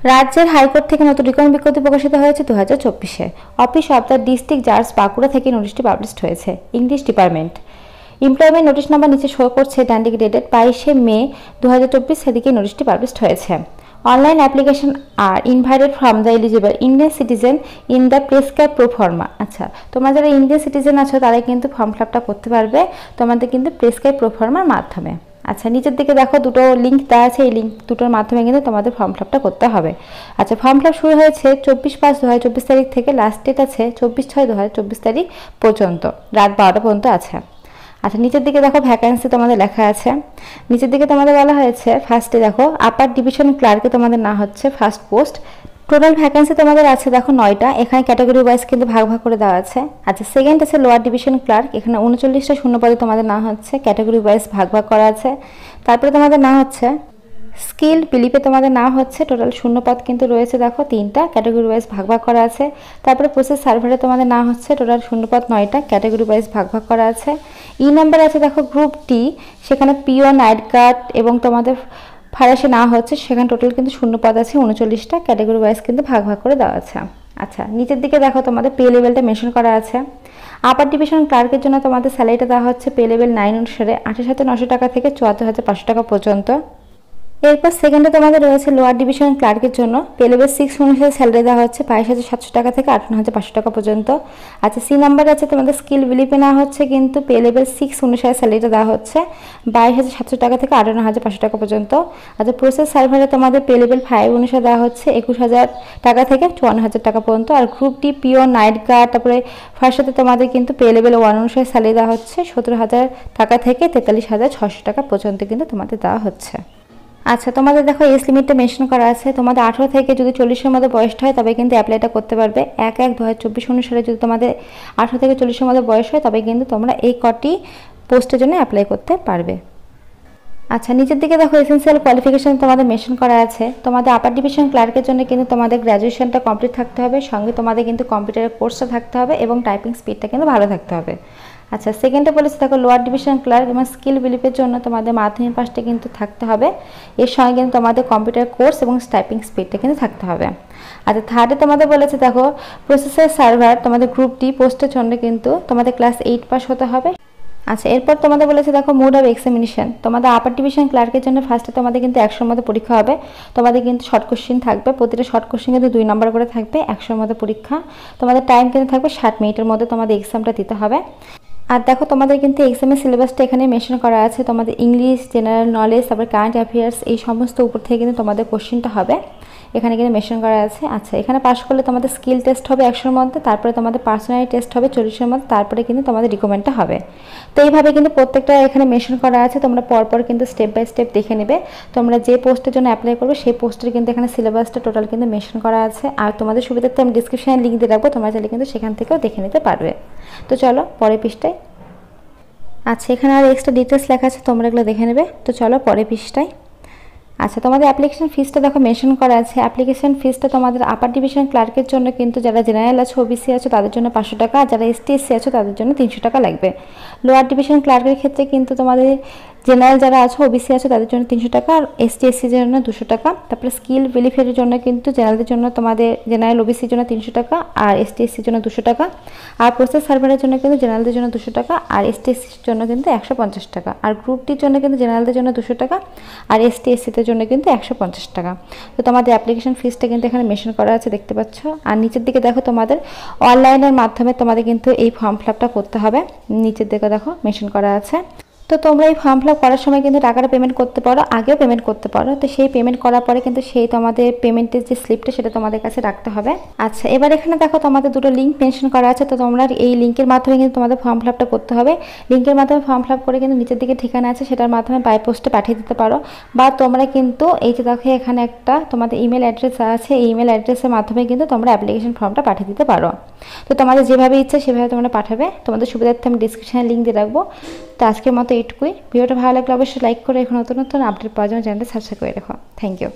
রাজ্যের হাইকোর্ট থেকে নতুন রিকমেন্ড বিজ্ঞপ্তি প্রকাশিত হয়েছে 2024-এ। অফিস অব দ্য ডিস্ট্রিক্ট জাজ বাঁকুড়া থেকে নোটিশটি পাবলিশড হয়েছে। English department employment notice number নিচে শো করছে, ডান দিকে ডেটেড 22শে মে 2024, সেদিকে নোটিশটি পাবলিশড হয়েছে। Online application are invited from the eligible Indian citizen in the prescribe pro forma. আচ্ছা, তোমরা যারা ইন্ডিয়ান সিটিজেন আছো তারা কিন্তু ফর্ম ফিল আপটা করতে পারবে তোমাদের কিন্তু প্রেসক্রাইব প্রো ফর্মার মাধ্যমে। আচ্ছা, নিচের দিকে দেখো দুটো লিঙ্ক দেওয়া আছে, এই লিঙ্ক দুটোর মাধ্যমে কিন্তু তোমাদের ফর্ম ফিল আপটা করতে হবে। আচ্ছা, ফর্ম ফিল আপ শুরু হয়েছে 24/5/2024 তারিখ থেকে, লাস্ট ডেট আছে 24/6/2024 তারিখ পর্যন্ত, রাত 12টা পর্যন্ত আছে। আচ্ছা, নিচের দিকে দেখো ভ্যাকান্সি তোমাদের লেখা আছে। নিচের দিকে তোমাদের বলা হয়েছে, ফার্স্টে দেখো আপার ডিভিশন ক্লার্কে তোমাদের না হচ্ছে ফার্স্ট পোস্ট। টোটাল ভ্যাকান্সি তোমাদের আছে দেখো 9টা, এখানে ক্যাটাগরি ওয়াইজ কিন্তু ভাগ ভাগ করে দেওয়া আছে। আচ্ছা, সেকেন্ড আছে লোয়ার ডিভিশন ক্লার্ক, এখানে 39টা শূন্য পদে তোমাদের না হচ্ছে ক্যাটাগরি ওয়াইজ ভাগ ভাগ করা আছে। তারপরে তোমাদের না হচ্ছে স্কিল বিলিপে তোমাদের না হচ্ছে টোটাল শূন্য পদ কিন্তু রয়েছে দেখো 3টা, ক্যাটাগরি ওয়াইজ ভাগ ভাগ করা আছে। তারপরে প্রসেস সার্ভারে তোমাদের না হচ্ছে টোটাল শূন্য পদ 9টা, ক্যাটাগরি ওয়াইজ ভাগ ভাগ করা আছে। ই নাম্বার আছে দেখো গ্রুপ টি, সেখানে পিও নাইট গার্ড এবং তোমাদের ফারাসে না হচ্ছে, সেখানে টোটাল কিন্তু শূন্য পদ আছে 39টা, ক্যাটাগরি ওয়াইজ কিন্তু ভাগ ভাগ করে দেওয়া আছে। আচ্ছা, নিচের দিকে দেখো তোমাদের পে লেভেলটা মেনশন করা আছে। আপার ডিভিশন ক্লার্কের জন্য তোমাদের স্যালারিটা দেওয়া হচ্ছে পে লেভেল 9 অনুসারে 28,900 টাকা থেকে 74,500 টাকা পর্যন্ত। এরপর সেকেন্ডে তোমাদের রয়েছে লোয়ার ডিভিশন ক্লার্কের জন্য পে লেভেল 6 অনুসারে স্যালারি দেওয়া হচ্ছে 22,700 টাকা থেকে 58,500 টাকা পর্যন্ত। আচ্ছা, সি নাম্বার আছে তোমাদের স্কিল বিলিপে না হচ্ছে কিন্তু পে লেভেল 6 অনুসারে স্যালারিটা দেওয়া হচ্ছে 22,700 টাকা থেকে 58,500 টাকা পর্যন্ত। আচ্ছা, প্রসেস সার্ভারে তোমাদের পে লেভেল 5 অনুসারে দেওয়া হচ্ছে 21,000 টাকা থেকে 54,000 টাকা পর্যন্ত। আর গ্রুপ ডি পিও নাইট গার্ড তারপরে ফার্স্টে তোমাদের কিন্তু পে লেভেল 1 অনুসারে স্যালারি দেওয়া হচ্ছে 17,000 টাকা থেকে 43,600 টাকা পর্যন্ত কিন্তু তোমাদের দেওয়া হচ্ছে। আচ্ছা, তোমাদের দেখো এজ লিমিটটা মেনশন করা আছে। তোমাদের 18 থেকে যদি 40-এর মধ্যে বয়সটা হয় তবে কিন্তু অ্যাপ্লাইটা করতে পারবে। 1/1/2024 অনুসারে যদি তোমাদের 18 থেকে 40-এর মধ্যে বয়স হয় তবে কিন্তু তোমরা এই কটি পোস্টের জন্য অ্যাপ্লাই করতে পারবে। আচ্ছা, নিচের দিকে দেখো এসেনশিয়াল কোয়ালিফিকেশন তোমাদের মেনশন করা আছে। তোমাদের আপার ডিভিশন ক্লার্কের জন্য কিন্তু তোমাদের গ্র্যাজুয়েশনটা কমপ্লিট থাকতে হবে, সঙ্গে তোমাদের কিন্তু কম্পিউটারের কোর্সটা থাকতে হবে এবং টাইপিং স্পিডটা কিন্তু ভালো থাকতে হবে। আচ্ছা, সেকেন্ডে বলেছে দেখো লোয়ার ডিভিশন ক্লার্ক এবং স্কিল বিলিপের জন্য তোমাদের মাধ্যমিক পাসটা কিন্তু থাকতে হবে, এর সঙ্গে কিন্তু তোমাদের কম্পিউটার কোর্স এবং টাইপিং স্পিডটা কিন্তু থাকতে হবে। আচ্ছা, থার্ডে তোমাদের বলেছে দেখো প্রসেসর সার্ভার তোমাদের গ্রুপ ডি পোস্টের জন্য কিন্তু তোমাদের ক্লাস 8 পাস হতে হবে। আচ্ছা, এরপর তোমাদের বলেছে দেখো মোড অফ এক্সামিনেশন তোমাদের আপার ডিভিশন ক্লার্কের জন্য ফার্স্টে তোমাদের কিন্তু 100-এর মধ্যে পরীক্ষা হবে। তোমাদের কিন্তু শর্ট কোশ্চেন থাকবে, প্রতিটা শর্ট কোশ্চেন কিন্তু 2 নম্বর করে থাকবে, 100-এর মধ্যে পরীক্ষা। তোমাদের টাইম কিন্তু থাকবে 60 মিনিটের মধ্যে তোমাদের এক্সামটা দিতে হবে। আর দেখো তোমাদের কিন্তু এক্সামের সিলেবাসটা এখানে মেনশন করা আছে। তোমাদের ইংলিশ, জেনারেল নলেজ, তারপর কারেন্ট অ্যাফেয়ার্স এই সমস্ত উপর থেকে কিন্তু তোমাদের কোশ্চেনটা হবে, এখানে কিন্তু মেনশন করা আছে। আচ্ছা, এখানে পাস করলে তোমাদের স্কিল টেস্ট হবে 100-এর মধ্যে, তারপরে তোমাদের পার্সোনালিটি টেস্ট হবে 40-এর মধ্যে, তারপরে কিন্তু তোমাদের রিকমেন্ডটা হবে। তো এইভাবে কিন্তু প্রত্যেকটা এখানে মেনশন করা আছে, তোমরা পরপর কিন্তু স্টেপ বাই স্টেপ দেখে নেবে। তোমরা যে পোস্টের জন্য অ্যাপ্লাই করবে সেই পোস্টের কিন্তু এখানে সিলেবাসটা টোটাল কিন্তু মেনশন করা আছে। আর তোমাদের সুবিধার্থে আমি ডিসক্রিপশনে লিঙ্ক দিয়ে রাখবো, তোমরা চাইলে কিন্তু সেখান থেকেও দেখে নিতে পারবে। তো চলো পরের পৃষ্ঠায়। আচ্ছা, এখানে আর এক্সট্রা ডিটেলস লেখা আছে, তোমরা এগুলো দেখে নেবে। তো চলো পরের পৃষ্ঠায়। আচ্ছা, তোমাদের অ্যাপ্লিকেশন ফিসটা দেখো মেনশন করা আছে। অ্যাপ্লিকেশন ফিসটা তোমাদের আপার ডিভিশন ক্লার্কের জন্য কিন্তু যারা জেনারেল আছো, ওবিসি আছো তাদের জন্য 500 টাকা, আর যারা এসটি এসসি আছো তাদের জন্য 300 টাকা লাগবে। লোয়ার ডিভিশন ক্লার্কের ক্ষেত্রে কিন্তু তোমাদের জেনারেল যারা আছো, ওবিসি আছো তাদের জন্য 300 টাকা, আর এসটি এসসির জন্য 200 টাকা। তারপরে স্কিল বেনিফিটের জন্য কিন্তু জেনারেলদের জন্য তোমাদের জেনারেল ওবিসির জন্য 300 টাকা আর এসটি এসসির জন্য 200 টাকা। আর প্রসেস সার্ভারের জন্য কিন্তু জেনারেলদের জন্য 200 টাকা আর এসটি এসসির জন্য কিন্তু 150 টাকা। আর গ্রুপ ডির জন্য কিন্তু জেনারেলদের জন্য 200 টাকা আর এসটি এসসিদের জন্য কিন্তু 150 টাকা। তো তোমাদের অ্যাপ্লিকেশন ফিসটা কিন্তু এখানে মেনশন করা আছে, দেখতে পাচ্ছ। আর নিচের দিকে দেখো তোমাদের অনলাইনের মাধ্যমে তোমাদের কিন্তু এই ফর্ম ফিল আপটা করতে হবে, নিচের দিকে দেখো মেনশন করা আছে। তো তোমরা এই ফর্ম ফিল আপ করার সময় কিন্তু টাকাটা পেমেন্ট করতে পারো, আগেও পেমেন্ট করতে পারো। তো সেই পেমেন্ট করার পরে কিন্তু সেই তোমাদের পেমেন্টের যে স্লিপটা সেটা তোমাদের কাছে রাখতে হবে। আচ্ছা, এবার এখানে দেখো তোমাদের দুটো লিঙ্ক মেনশন করা আছে। তো তোমরা এই লিঙ্কের মাধ্যমে কিন্তু তোমাদের ফর্ম ফিল আপটা করতে হবে। লিঙ্কের মাধ্যমে ফর্ম ফিল আপ করে কিন্তু নিচের দিকে ঠিকানা আছে, সেটার মাধ্যমে বাই পোস্টে পাঠিয়ে দিতে পারো। বা তোমরা কিন্তু এই যে দেখো এখানে একটা তোমাদের ইমেল অ্যাড্রেস আছে, এই ইমেল অ্যাড্রেসের মাধ্যমে কিন্তু তোমরা অ্যাপ্লিকেশন ফর্মটা পাঠিয়ে দিতে পারো। তো তোমাদের যেভাবে ইচ্ছা সেভাবে তোমরা পাঠাবে। তোমাদের সুবিধার্থে আমি ডিসক্রিপশনে লিঙ্ক দিয়ে রাখবো। তো আজকের মতো এইটুকুই। ভিডিওটা ভালো লাগলে অবশ্যই লাইক করে, এখন নতুন নতুন আপডেট পাওয়ার জন্য চ্যানেলটা সাবস্ক্রাইব করে রাখো। Thank you.